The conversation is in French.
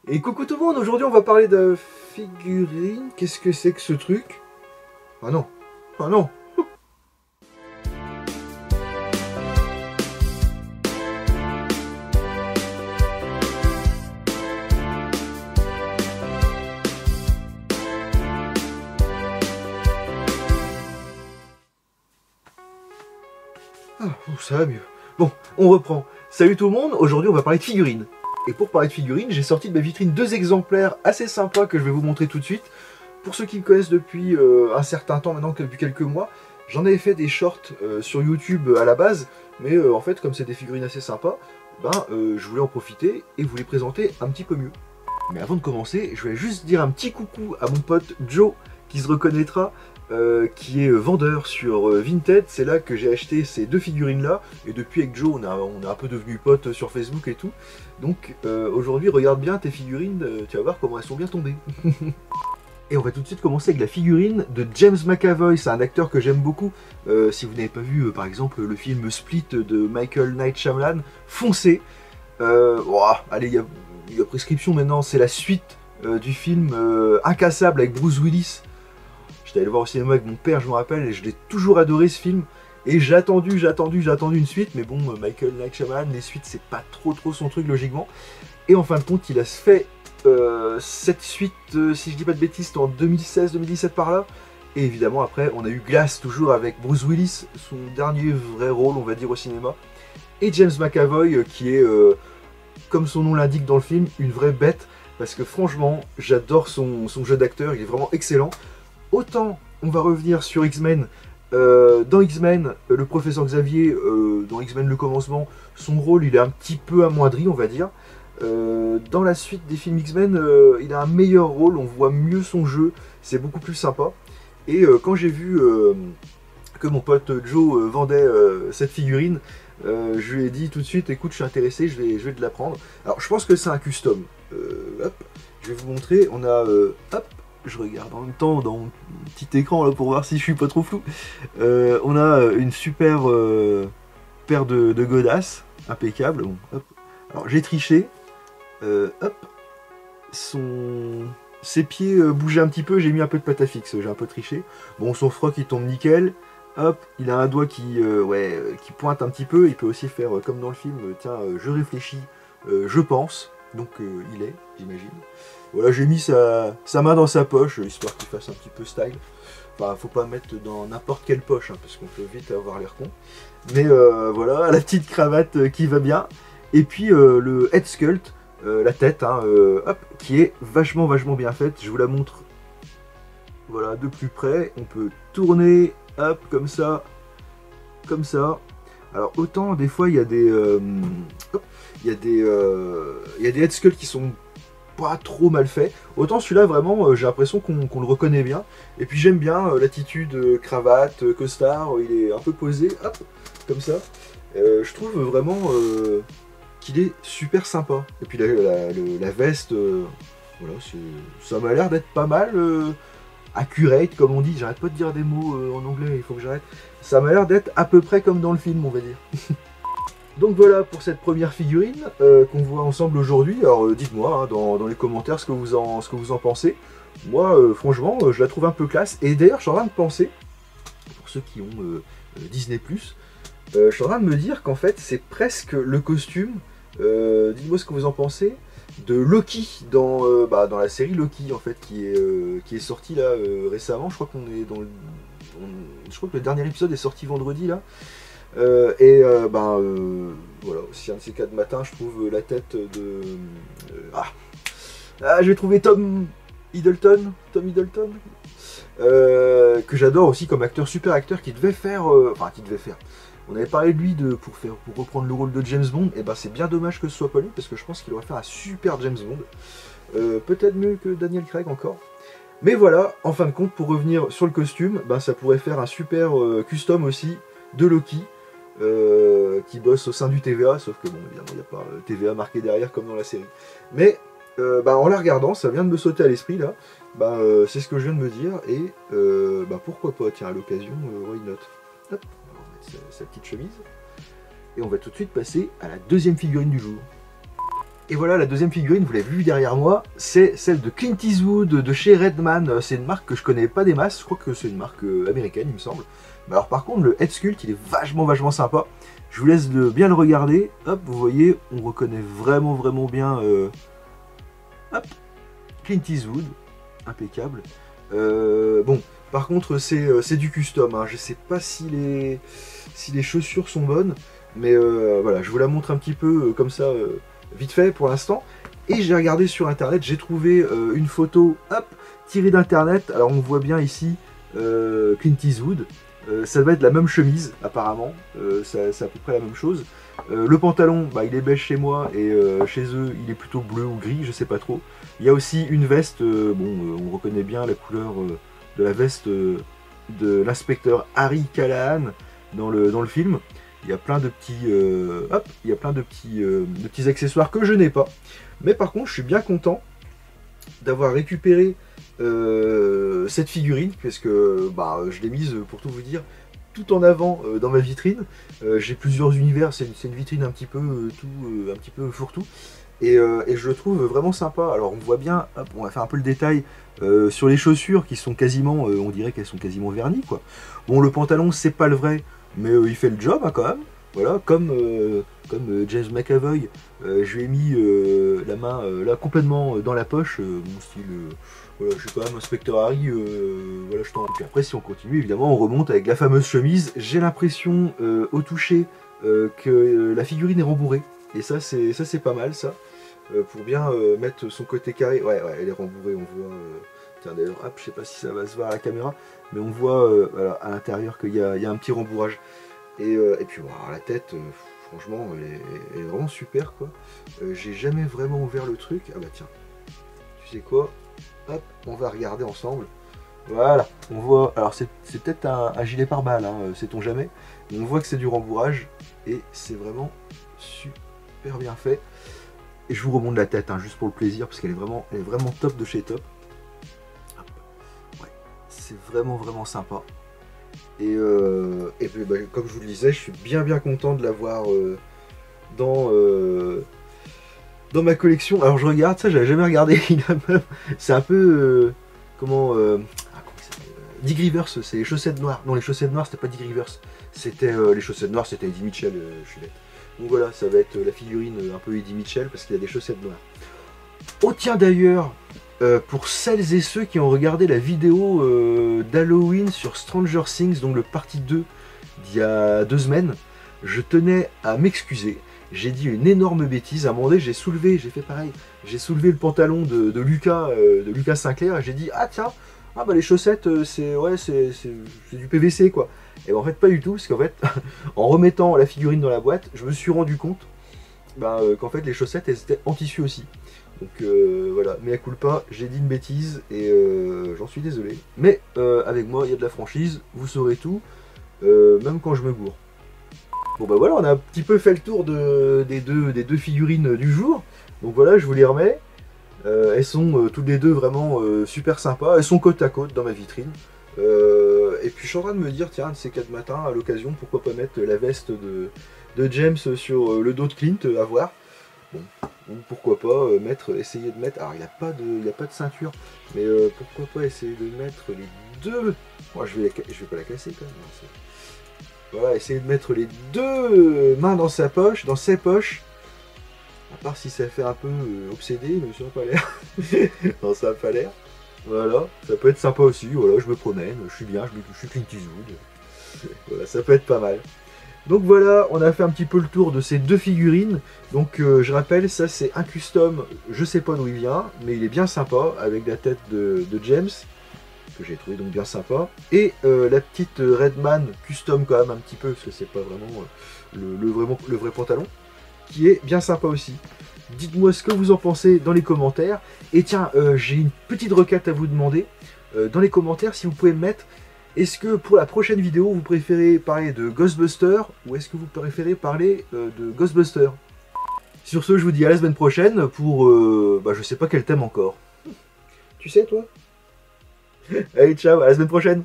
Et coucou tout le monde, aujourd'hui on va parler de figurines. Qu'est-ce que c'est que ce truc? Ah non, ah non. Ah, bon, ça va mieux. Bon, on reprend. Salut tout le monde, aujourd'hui on va parler de figurines. Et pour parler de figurines, j'ai sorti de ma vitrine deux exemplaires assez sympas que je vais vous montrer tout de suite. Pour ceux qui me connaissent depuis un certain temps maintenant, depuis quelques mois, j'en avais fait des shorts sur YouTube à la base, mais en fait comme c'est des figurines assez sympas, je voulais en profiter et vous les présenter un petit peu mieux. Mais avant de commencer, je vais juste dire un petit coucou à mon pote Joe qui se reconnaîtra, qui est vendeur sur Vinted. C'est là que j'ai acheté ces deux figurines là, et depuis avec Joe on est un peu devenus potes sur Facebook et tout. Donc aujourd'hui regarde bien tes figurines, tu vas voir comment elles sont bien tombées. Et on va tout de suite commencer avec la figurine de James McAvoy. C'est un acteur que j'aime beaucoup. Si vous n'avez pas vu par exemple le film Split de Michael Night Shyamalan, foncez. Allez, il y a prescription maintenant, c'est la suite du film Incassable avec Bruce Willis. J'étais allé le voir au cinéma avec mon père, je me rappelle, et je l'ai toujours adoré ce film. Et j'ai attendu une suite, mais bon, Michael Night Shyamalan, les suites c'est pas trop son truc logiquement. Et en fin de compte, il a fait cette suite, si je dis pas de bêtises, c'était en 2016-2017 par là. Et évidemment après, on a eu Glass, toujours avec Bruce Willis, son dernier vrai rôle, on va dire, au cinéma. Et James McAvoy, qui est, comme son nom l'indique dans le film, une vraie bête. Parce que franchement, j'adore son jeu d'acteur, il est vraiment excellent. Autant on va revenir sur X-Men. Dans X-Men, le professeur Xavier, dans X-Men le commencement, son rôle il est un petit peu amoindri, on va dire. Dans la suite des films X-Men, il a un meilleur rôle, on voit mieux son jeu, c'est beaucoup plus sympa. Et quand j'ai vu que mon pote Joe vendait cette figurine, je lui ai dit tout de suite, écoute, je suis intéressé, je vais te la prendre. Alors je pense que c'est un custom. Hop, je vais vous montrer, on a... hop, je regarde en même temps dans mon petit écran là pour voir si je suis pas trop flou. On a une super paire de godasses, impeccable. Bon, hop. Alors j'ai triché. Hop. Ses pieds bougeaient un petit peu, j'ai mis un peu de pâte à fixe, j'ai un peu triché. Bon, son froc il tombe nickel. Hop, il a un doigt qui pointe un petit peu. Il peut aussi faire comme dans le film, tiens, je réfléchis, je pense. Donc il est, j'imagine. Voilà, j'ai mis sa main dans sa poche, histoire qu'il fasse un petit peu style. Enfin, faut pas mettre dans n'importe quelle poche, hein, parce qu'on peut vite avoir l'air con. Mais voilà, la petite cravate qui va bien. Et puis le head sculpt, la tête, hein, hop, qui est vachement bien faite. Je vous la montre, voilà, de plus près. On peut tourner, hop, comme ça. Alors autant des fois il y a des head sculpts qui sont pas trop mal faits, autant celui-là vraiment j'ai l'impression qu'on le reconnaît bien. Et puis j'aime bien l'attitude cravate, costard, il est un peu posé, hop, comme ça. Je trouve vraiment qu'il est super sympa. Et puis la veste, voilà, ça m'a l'air d'être pas mal accurate, comme on dit. J'arrête pas de dire des mots en anglais, il faut que j'arrête. Ça m'a l'air d'être à peu près comme dans le film, on va dire. Donc voilà pour cette première figurine qu'on voit ensemble aujourd'hui. Alors dites-moi hein, dans les commentaires ce que vous en pensez. Moi franchement je la trouve un peu classe. Et d'ailleurs je suis en train de penser, pour ceux qui ont Disney+, je suis en train de me dire qu'en fait c'est presque le costume, dites-moi ce que vous en pensez, de Loki dans la série Loki en fait qui est sortie là récemment. Je crois qu'on est dans je crois que le dernier épisode est sorti vendredi là. Voilà, aussi un de ces quatre matins, je trouve la tête de... je vais trouver Tom Hiddleston, que j'adore aussi comme acteur, super acteur, qui devait faire... On avait parlé de lui pour reprendre le rôle de James Bond, et c'est bien dommage que ce soit pas lui, parce que je pense qu'il aurait fait un super James Bond. Peut-être mieux que Daniel Craig encore. Mais voilà, en fin de compte, pour revenir sur le costume, ça pourrait faire un super custom aussi de Loki. Qui bosse au sein du TVA, sauf que bon évidemment il n'y a pas TVA marqué derrière comme dans la série. Mais en la regardant, ça vient de me sauter à l'esprit là, c'est ce que je viens de me dire, et pourquoi pas, tiens à l'occasion, why not. Hop, on va remettre sa petite chemise, et on va tout de suite passer à la deuxième figurine du jour. Et voilà, la deuxième figurine, vous l'avez vu derrière moi, c'est celle de Clint Eastwood de chez Redman. C'est une marque que je connais pas des masses, je crois que c'est une marque américaine, il me semble. Mais alors par contre, le head sculpt, il est vachement sympa. Je vous laisse bien le regarder. Hop, vous voyez, on reconnaît vraiment bien hop, Clint Eastwood, impeccable. Bon, par contre, c'est du custom, hein. Je sais pas si les chaussures sont bonnes, mais voilà, je vous la montre un petit peu comme ça, vite fait pour l'instant. Et j'ai regardé sur internet, j'ai trouvé une photo, hop, tirée d'internet. Alors on voit bien ici Clint Eastwood. Ça va être la même chemise apparemment, c'est à peu près la même chose. Le pantalon, bah, il est beige chez moi et chez eux il est plutôt bleu ou gris, je sais pas trop. Il y a aussi une veste, on reconnaît bien la couleur de la veste de l'inspecteur Harry Callahan dans le film. Il y a plein de petits, il y a plein de petits accessoires que je n'ai pas. Mais par contre, je suis bien content d'avoir récupéré cette figurine, parce que bah, je l'ai mise, pour tout vous dire, tout en avant dans ma vitrine. J'ai plusieurs univers, c'est une vitrine un petit peu un petit peu fourre-tout. Et je le trouve vraiment sympa. Alors on voit bien, hop, on va faire un peu le détail sur les chaussures qui sont quasiment, on dirait qu'elles sont quasiment vernies quoi. Bon, le pantalon c'est pas le vrai, mais il fait le job hein, quand même. Voilà, comme James McAvoy, je lui ai mis la main là complètement dans la poche, mon style, voilà, je suis quand même inspecteur Harry, voilà, je t'en. Puis après, si on continue, évidemment, on remonte avec la fameuse chemise. J'ai l'impression au toucher que la figurine est rembourrée, et ça c'est pas mal ça, pour bien mettre son côté carré. Ouais, elle est rembourrée, on voit. Tiens d'ailleurs, hop, je sais pas si ça va se voir à la caméra, mais on voit voilà, à l'intérieur qu'il y a un petit rembourrage. Et puis voilà, la tête, franchement, elle est vraiment super quoi. J'ai jamais vraiment ouvert le truc. Ah bah tiens, tu sais quoi? Hop, on va regarder ensemble. Voilà, on voit. Alors c'est peut-être un gilet pare-balles, hein, sait-on jamais. Mais on voit que c'est du rembourrage et c'est vraiment super bien fait. Et je vous remonte la tête, hein, juste pour le plaisir, parce qu'elle est vraiment top de chez top. Hop. Ouais, c'est vraiment sympa. Et puis, bah, comme je vous le disais, je suis bien content de l'avoir dans ma collection. Alors je regarde ça, j'avais jamais regardé. C'est un peu comment il s'appelle, Dick Rivers, c'est les chaussettes noires. Non, les chaussettes noires c'était pas Dick Rivers, c'était les chaussettes noires c'était Eddie Mitchell, je suis bête. Donc voilà, ça va être la figurine un peu Eddie Mitchell parce qu'il y a des chaussettes noires. Oh tiens d'ailleurs, pour celles et ceux qui ont regardé la vidéo d'Halloween sur Stranger Things, donc le partie 2 d'il y a 2 semaines, je tenais à m'excuser. J'ai dit une énorme bêtise. À un moment donné, j'ai fait pareil. J'ai soulevé le pantalon de Lucas Sinclair et j'ai dit ah tiens, ah bah les chaussettes c'est du PVC quoi. Et ben, en fait pas du tout, parce qu'en fait en remettant la figurine dans la boîte, je me suis rendu compte qu'en fait les chaussettes elles étaient en tissu aussi. Donc voilà, mea culpa, j'ai dit une bêtise et j'en suis désolé. Mais avec moi il y a de la franchise, vous saurez tout, même quand je me gourre. Bon bah voilà, on a un petit peu fait le tour des deux figurines du jour. Donc voilà, je vous les remets. Elles sont toutes les deux vraiment super sympas. Elles sont côte à côte dans ma vitrine. Et puis je suis en train de me dire, tiens, de ces 4 matins, à l'occasion, pourquoi pas mettre la veste de James sur le dos de Clint, à voir. Bon, ou pourquoi pas essayer de mettre... Alors il n'y a pas de ceinture, mais pourquoi pas essayer de mettre les deux... Moi je vais pas la casser quand même. Non, voilà, essayer de mettre les deux mains dans sa poche, dans ses poches. À part si ça fait un peu obsédé, mais ça n'a pas l'air. Non, ça n'a pas l'air. Voilà, ça peut être sympa aussi. Voilà, je me promène, je suis bien, je suis Clint Eastwood. Voilà, ça peut être pas mal. Donc voilà, on a fait un petit peu le tour de ces deux figurines. Donc je rappelle, ça c'est un custom, je sais pas d'où il vient, mais il est bien sympa, avec la tête de James, que j'ai trouvé donc bien sympa. Et la petite Redman custom quand même un petit peu, parce que c'est pas vraiment le vrai pantalon, qui est bien sympa aussi. Dites-moi ce que vous en pensez dans les commentaires. Et tiens, j'ai une petite requête à vous demander. Dans les commentaires, si vous pouvez me mettre, est-ce que pour la prochaine vidéo, vous préférez parler de Ghostbusters ou est-ce que vous préférez parler de Ghostbusters? Sur ce, je vous dis à la semaine prochaine pour, je sais pas quel thème encore. Tu sais, toi? Allez, ciao, à la semaine prochaine.